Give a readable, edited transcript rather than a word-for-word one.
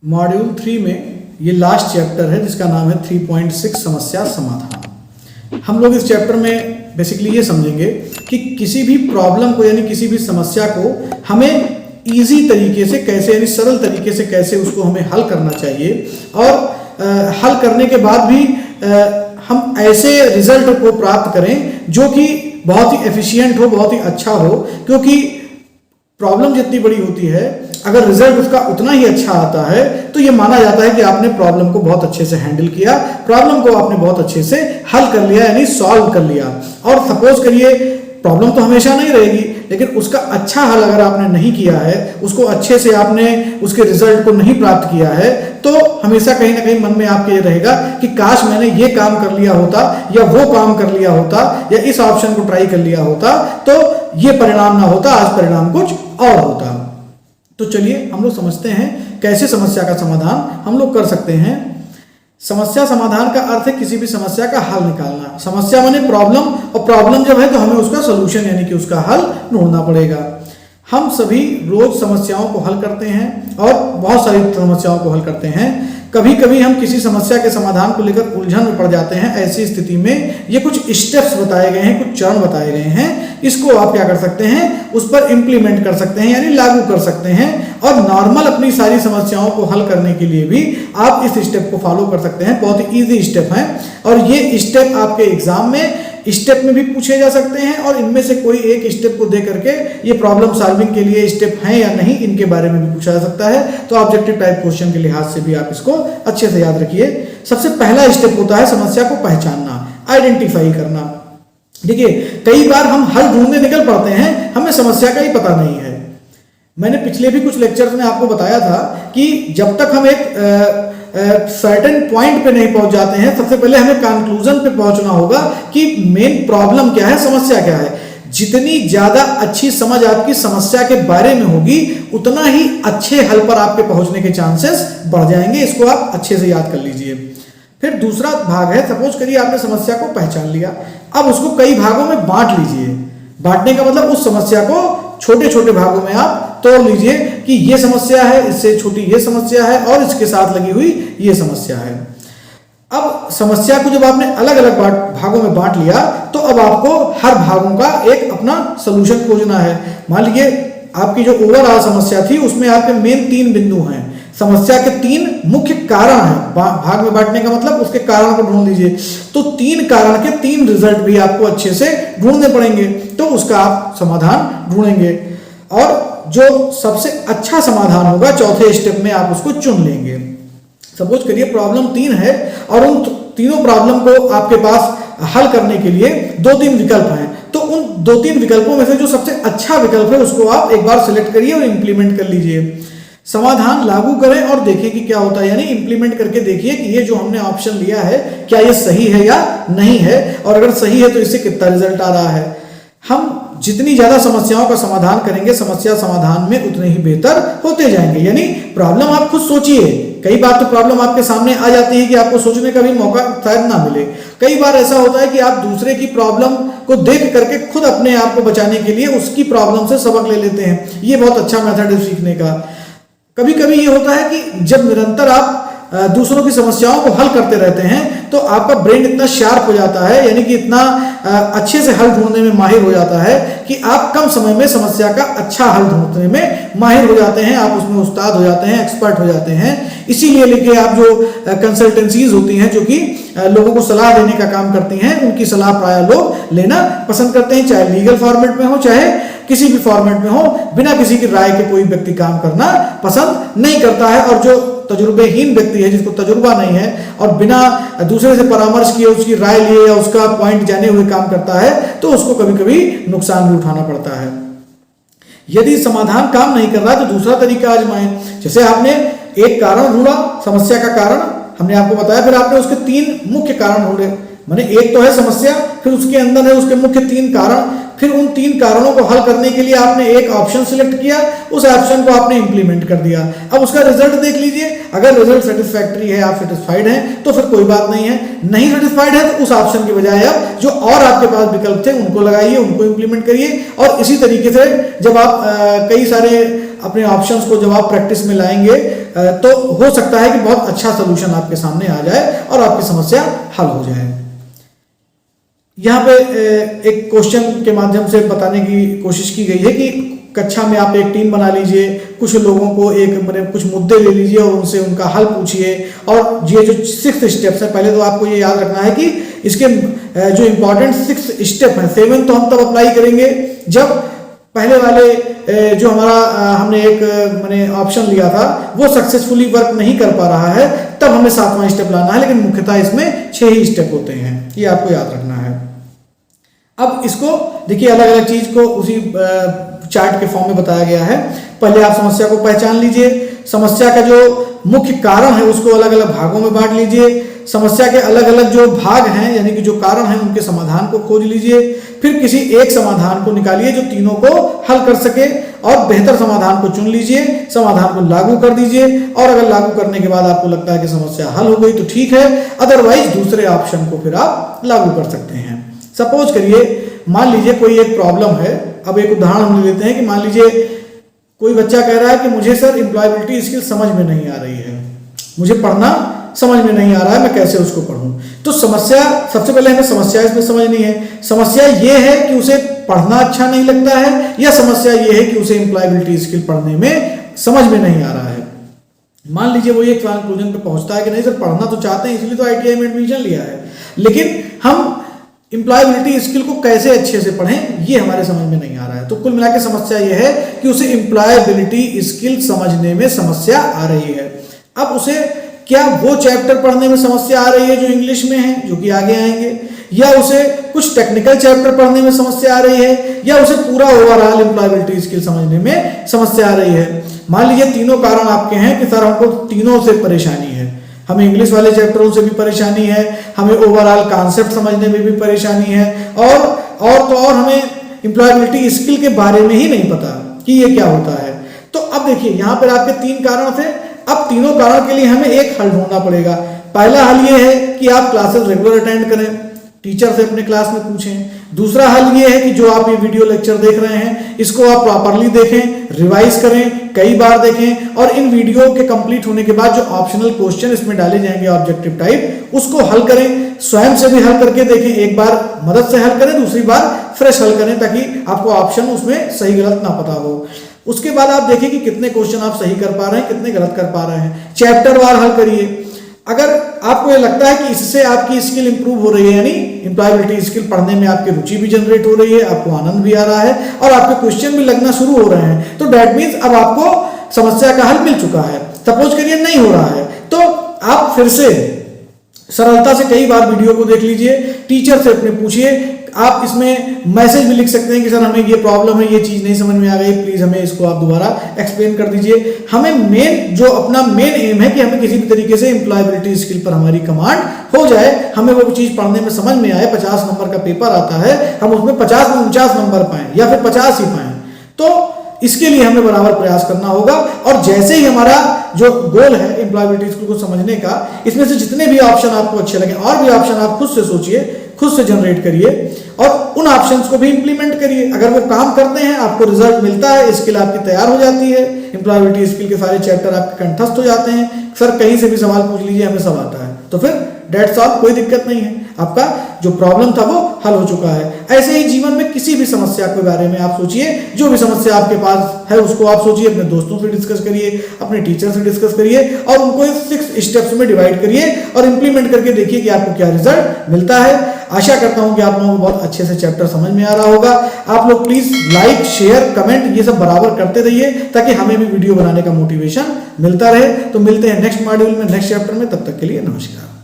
Module 3 में ये last chapter है जिसका नाम है 3.6 समस्या समाधान। हम लोग इस चैप्टर में बेसिकली ये समझेंगे कि किसी भी प्रॉब्लम को यानी किसी भी समस्या को हमें इजी तरीके से कैसे यानी सरल तरीके से कैसे उसको हमें हल करना चाहिए और हल करने के बाद भी हम ऐसे रिजल्ट को प्राप्त करें जो कि बहुत ही एफिशिएंट हो, बहुत ही अच्छा हो। क्योंकि प्रॉब्लम जितनी बड़ी होती है अगर रिजल्ट उसका उतना ही अच्छा आता है तो ये माना जाता है कि आपने प्रॉब्लम को बहुत अच्छे से हैंडल किया, प्रॉब्लम को आपने बहुत अच्छे से हल कर लिया यानी सॉल्व कर लिया। और सपोज करिए प्रॉब्लम तो हमेशा नहीं रहेगी लेकिन उसका अच्छा हल अगर आपने नहीं किया है, उसको अच्छे से आपने उसके रिजल्ट को नहीं प्राप्त किया है तो हमेशा कहीं ना कहीं मन में आपके ये रहेगा कि काश मैंने ये काम कर लिया होता या वो काम कर लिया होता या इस ऑप्शन को ट्राई कर लिया होता तो ये परिणाम ना होता, आज परिणाम कुछ और होता। तो चलिए हम लोग समझते हैं कैसे समस्या का समाधान हम लोग कर सकते हैं। समस्या समाधान का अर्थ है किसी भी समस्या का हल निकालना। समस्या माने प्रॉब्लम, और प्रॉब्लम जब है तो हमें उसका सॉल्यूशन यानी कि उसका हल ढूंढना पड़ेगा। हम सभी रोज समस्याओं को हल करते हैं और बहुत सारी समस्याओं को हल करते हैं। कभी कभी हम किसी समस्या के समाधान को लेकर उलझन में पड़ जाते हैं। ऐसी स्थिति में ये कुछ स्टेप्स बताए गए हैं, कुछ चरण बताए गए हैं, इसको आप क्या कर सकते हैं, उस पर इंप्लीमेंट कर सकते हैं यानी लागू कर सकते हैं। और नॉर्मल अपनी सारी समस्याओं को हल करने के लिए भी आप इस स्टेप को फॉलो कर सकते हैं। बहुत ही ईजी स्टेप है और ये स्टेप आपके एग्जाम में स्टेप में भी पूछे जा सकते हैं और इनमें से कोई एक स्टेप को दे करके ये प्रॉब्लम सॉल्विंग के लिए स्टेप हैं या नहीं इनके बारे में भी पूछा जा सकता है। तो ऑब्जेक्टिव टाइप क्वेश्चन के लिहाज से भी आप इसको अच्छे से याद रखिए। सबसे पहला स्टेप होता है समस्या को पहचानना, आइडेंटिफाई करना। देखिए कई बार हम हल ढूंढने निकल पड़ते हैं, हमें समस्या का ही पता नहीं है। मैंने पिछले भी कुछ लेक्चर्स में आपको बताया था कि जब तक हम एक सर्टेन पॉइंट पे नहीं पहुंच जाते हैं सबसे पहले हमें कंक्लूजन पे पहुंचना होगा कि मेन प्रॉब्लम क्या है, समस्या क्या है। जितनी ज्यादा अच्छी समझ आपकी समस्या के बारे में होगी उतना ही अच्छे हल पर आपके पहुंचने के चांसेस बढ़ जाएंगे। इसको आप अच्छे से याद कर लीजिए। फिर दूसरा भाग है, सपोज करिए आपने समस्या को पहचान लिया, अब उसको कई भागों में बांट लीजिए। बांटने का मतलब उस समस्या को छोटे छोटे भागों में आप तोड़ लीजिए कि ये समस्या है, इससे छोटी ये समस्या है और इसके साथ लगी हुई ये समस्या है। अब समस्या को जब आपने अलग अलग भागों में बांट लिया तो अब आपको हर भागों का एक अपना सलूशन खोजना है। मान लीजिए आपकी जो ओवरऑल समस्या थी उसमें आपके मेन 3 बिंदु हैं। समस्या के 3 मुख्य कारण हैं। भाग में बांटने का मतलब उसके कारण को ढूंढ लीजिए। तो 3 कारण के 3 रिजल्ट भी आपको अच्छे से ढूंढने पड़ेंगे तो उसका आप समाधान ढूंढेंगे और जो सबसे अच्छा समाधान होगा चौथे स्टेप में आप उसको चुन लेंगे। सपोज करिए प्रॉब्लम 3 है और उन तीनों प्रॉब्लम को आपके पास हल करने के लिए 2-3 विकल्प हैं। तो उन 2-3 विकल्पों में से जो सबसे अच्छा विकल्प है उसको आप एक बार सिलेक्ट करिए और इंप्लीमेंट कर लीजिए। समाधान लागू करें और देखें कि क्या होता है, यानी इंप्लीमेंट करके देखिए कि ये जो हमने ऑप्शन लिया है क्या ये सही है या नहीं है, और अगर सही है तो इससे कितना रिजल्ट आ रहा है। हम जितनी ज्यादा समस्याओं का समाधान करेंगे समस्या समाधान में उतने ही बेहतर होते जाएंगे। यानी प्रॉब्लम आप खुद सोचिए। कई बार तो प्रॉब्लम आपके सामने आ जाती है कि आपको सोचने का भी मौका शायद ना मिले। कई बार ऐसा होता है कि आप दूसरे की प्रॉब्लम को देख करके खुद अपने आप को बचाने के लिए उसकी प्रॉब्लम से सबक ले लेते हैं। ये बहुत अच्छा मेथड है सीखने का। कभी कभी ये होता है कि जब निरंतर आप दूसरों की समस्याओं को हल करते रहते हैं तो आपका ब्रेन इतना शार्प हो जाता है यानी कि इतना अच्छे से हल ढूंढने में माहिर हो जाता है कि आप कम समय में समस्या का अच्छा हल ढूंढने में माहिर हो जाते हैं। आप उसमें उस्ताद हो जाते हैं, एक्सपर्ट हो जाते हैं। इसीलिए लेके आप जो कंसल्टेंसीज होती हैं जो कि लोगों को सलाह देने का काम करती हैं उनकी सलाह प्राय लोग लेना पसंद करते हैं, चाहे लीगल फॉर्मेट में हो चाहे किसी भी फॉर्मेट में हो। बिना किसी की राय के कोई व्यक्ति काम करना पसंद नहीं करता है। और जो तजुर्बेहीन व्यक्ति है जिसको तजुर्बा नहीं है और बिना दूसरे से परामर्श किए उसकी राय लिए या उसका पॉइंट जाने हुए काम करता है तो उसको कभी कभी नुकसान भी उठाना पड़ता है। यदि समाधान काम नहीं कर रहा तो दूसरा तरीका आजमाएं। जैसे आपने एक कारण ढूंढा, समस्या का कारण हमने आपको बताया, फिर आपने उसके 3 मुख्य कारण ढूंढे। माने एक तो है समस्या, फिर उसके अंदर है उसके मुख्य 3 कारण, फिर उन 3 कारणों को हल करने के लिए आपने एक ऑप्शन सिलेक्ट किया, उस ऑप्शन को आपने इंप्लीमेंट कर दिया। अब उसका रिजल्ट देख लीजिए। अगर रिजल्ट सेटिस्फैक्टरी है, आप सेटिस्फाइड हैं तो फिर कोई बात नहीं है। नहीं सेटिस्फाइड है तो उस ऑप्शन की बजाय आप जो और आपके पास विकल्प थे उनको लगाइए, उनको इंप्लीमेंट करिए। और इसी तरीके से जब आप कई सारे अपने ऑप्शंस को जब आप प्रैक्टिस में लाएंगे तो हो सकता है कि बहुत अच्छा सोल्यूशन आपके सामने आ जाए और आपकी समस्या हल हो जाए। यहाँ पे एक क्वेश्चन के माध्यम से बताने की कोशिश की गई है कि कक्षा में आप एक टीम बना लीजिए, कुछ लोगों को कुछ मुद्दे ले लीजिए और उनसे उनका हल पूछिए। और ये जो 6 स्टेप्स है, पहले तो आपको ये याद रखना है कि इसके जो इंपॉर्टेंट 6 स्टेप हैं, 7 तो हम तब अप्लाई करेंगे जब पहले वाले जो हमारा हमने एक ऑप्शन लिया था वो सक्सेसफुली वर्क नहीं कर पा रहा है, तब हमें 7वां स्टेप लाना है। लेकिन मुख्यतः इसमें 6 ही स्टेप होते हैं, ये आपको याद रखना है। अब इसको देखिए, अलग अलग चीज को उसी चार्ट के फॉर्म में बताया गया है। पहले आप समस्या को पहचान लीजिए, समस्या का जो मुख्य कारण है उसको अलग अलग भागों में बांट लीजिए, समस्या के अलग अलग जो भाग हैं यानी कि जो कारण हैं उनके समाधान को खोज लीजिए, फिर किसी एक समाधान को निकालिए जो तीनों को हल कर सके और बेहतर समाधान को चुन लीजिए, समाधान को लागू कर दीजिए। और अगर लागू करने के बाद आपको लगता है कि समस्या हल हो गई तो ठीक है, अदरवाइज दूसरे ऑप्शन को फिर आप लागू कर सकते हैं। सपोज करिए, मान लीजिए कोई एक प्रॉब्लम है। अब एक उदाहरण हम ले लेते हैं कि मान लीजिए कोई बच्चा कह रहा है कि मुझे सर एम्प्लॉयबिलिटी स्किल समझ में नहीं आ रही है, मुझे पढ़ना समझ में नहीं आ रहा है, मैं कैसे उसको पढ़ूं। तो समस्या, सबसे पहले हमें समस्या इसमें समझनी है। समस्या ये है कि उसे पढ़ना अच्छा नहीं लगता है, या समस्या ये है कि उसे एम्प्लॉयबिलिटी स्किल पढ़ने में समझ में नहीं आ रहा है। मान लीजिए वो एक कंक्लूजन पे पहुंचता है कि नहीं सर पढ़ना तो चाहते हैं, इसलिए तो ITI में एडमिशन लिया है, लेकिन हम एम्प्लॉयबिलिटी स्किल को कैसे अच्छे से पढ़ें ये हमारे समझ में नहीं आ रहा है। तो कुल मिलाकर समस्या ये है कि उसे एम्प्लॉयबिलिटी स्किल समझने में समस्या आ रही है। अब उसे क्या वो चैप्टर पढ़ने में समस्या आ रही है जो इंग्लिश में है, जो कि आगे आएंगे, या उसे कुछ टेक्निकल चैप्टर पढ़ने में समस्या आ रही है, या उसे पूरा ओवरऑल एम्प्लॉयबिलिटी स्किल समझने में समस्या आ रही है। मान लीजिए तीनों कारण आपके हैं कि सर हमको तीनों से परेशानी है, हमें इंग्लिश वाले चैप्टरों से भी परेशानी है, हमें ओवरऑल कॉन्सेप्ट समझने में भी परेशानी है, और हमें एम्प्लॉयबिलिटी स्किल के बारे में ही नहीं पता कि ये क्या होता है। तो अब देखिए यहाँ पर आपके 3 कारण थे। अब तीनों कारण के लिए हमें एक हल ढूंढना पड़ेगा। पहला हल ये है कि आप क्लासेस रेगुलर अटेंड करें, टीचर से अपने क्लास में पूछें। दूसरा हल ये है कि जो आप ये वीडियो लेक्चर देख रहे हैं इसको आप प्रॉपरली देखें, रिवाइज करें, कई बार देखें, और इन वीडियो के कंप्लीट होने के बाद जो ऑप्शनल क्वेश्चन इसमें डाले जाएंगे ऑब्जेक्टिव टाइप, उसको हल करें। स्वयं से भी हल करके देखें, एक बार मदद से हल करें, दूसरी बार फ्रेश हल करें, ताकि आपको ऑप्शन उसमें सही गलत ना पता हो। उसके बाद आप देखिए कि कितने क्वेश्चन आप सही कर पा रहे हैं, कितने गलत कर पा रहे हैं। चैप्टर वार हल करिए। अगर आपको ये लगता है कि इससे आपकी स्किल इंप्रूव हो रही है, यानी एम्प्लॉयबिलिटी स्किल पढ़ने में आपकी रुचि भी जनरेट हो रही है, आपको आनंद भी आ रहा है और आपके क्वेश्चन भी लगना शुरू हो रहे हैं, तो दैट मीन्स अब आपको समस्या का हल मिल चुका है। सपोज करिए नहीं हो रहा है, तो आप फिर से सरलता से कई बार वीडियो को देख लीजिए, टीचर से अपने पूछिए। आप इसमें मैसेज भी लिख सकते हैं कि सर हमें ये प्रॉब्लम है, ये चीज़ नहीं समझ में आ गई, प्लीज़ हमें इसको आप दोबारा एक्सप्लेन कर दीजिए। हमें अपना मेन एम है कि हमें किसी भी तरीके से एम्प्लॉयबिलिटी स्किल पर हमारी कमांड हो जाए, हमें वो चीज़ पढ़ने में समझ में आए। 50 नंबर का पेपर आता है, हम उसमें 50 में 49 नंबर पाएं या फिर 50 ही पाएं, तो इसके लिए हमें बराबर प्रयास करना होगा। और जैसे ही हमारा जो गोल है एम्प्लॉयबिलिटी स्किल को समझने का, इसमें से जितने भी ऑप्शन आपको अच्छे लगे और भी ऑप्शन आप खुद से सोचिए, खुद से जनरेट करिए और उन ऑप्शंस को भी इंप्लीमेंट करिए। अगर वो काम करते हैं, आपको रिजल्ट मिलता है, स्किल आपकी तैयार हो जाती है, एम्प्लॉयबिलिटी स्किल के सारे चैप्टर आपके कंठस्थ हो जाते हैं, सर कहीं से भी सवाल पूछ लीजिए हमें सब आता है, तो फिर डेट्स ऑल, कोई दिक्कत नहीं है, आपका जो प्रॉब्लम था वो हल हो चुका है। ऐसे ही जीवन में किसी भी समस्या के बारे में आप सोचिए, जो भी समस्या आपके पास है उसको आप सोचिए, अपने दोस्तों से डिस्कस करिए, अपने टीचर से डिस्कस करिए और उनको 6 स्टेप्स में डिवाइड करिए और इंप्लीमेंट करके देखिए कि आपको क्या रिजल्ट मिलता है। आशा करता हूं कि आप लोगों को बहुत अच्छे से चैप्टर समझ में आ रहा होगा। आप लोग प्लीज लाइक, शेयर, कमेंट ये सब बराबर करते रहिए ताकि हमें भी वीडियो बनाने का मोटिवेशन मिलता रहे। तो मिलते हैं नेक्स्ट मॉड्यूल में, नेक्स्ट चैप्टर में, तब तक के लिए नमस्कार।